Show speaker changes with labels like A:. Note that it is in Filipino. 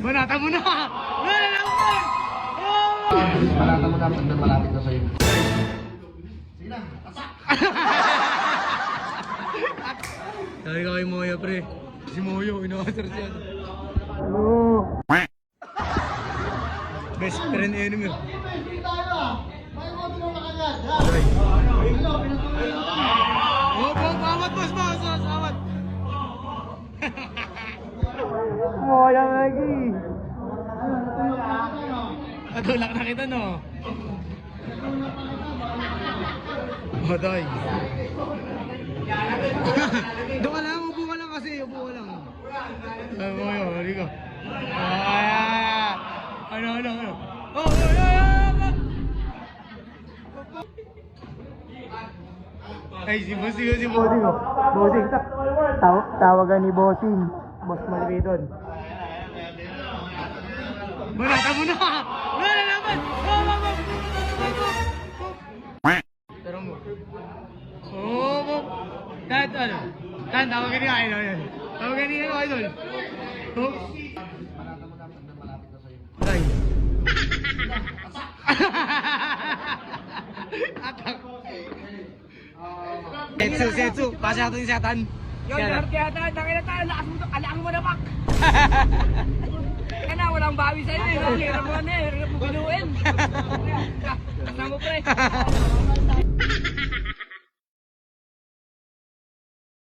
A: Banata mo na! Wala na ako!
B: Balata mo na pag malapit na sa'yo. Sige na, tasak!
A: Sabi ka kay Moyo, pre. Si Moyo, ina-answer siya. Ano? Best friend enemy. Oh, awat boss, awat. Moyo lagi. Natulak na kita, no? Hotoy. Doon ka lang, upo ka lang kasi, upo ka lang. Moyo, hali ka. Ano? Oh, ay, si Bossing. Bossing, tawagan ni Bossing. Boss Malipidon. Banata mo na! Wala naman! Pero mo. Tawagan niya, idol. Tawagan niya, idol.
B: Balata mo na pag malapit na sa'yo.
A: Ay. Atak. Setsu. Pasya ito yung satan.
C: Yo, Jordiatan, nakinatan, lakas mo to, kalaan mo na, Pak! Kaya na, walang bawi sa'yo eh, hirap mo na eh, hirap mo binuin! Kasama mo, pre!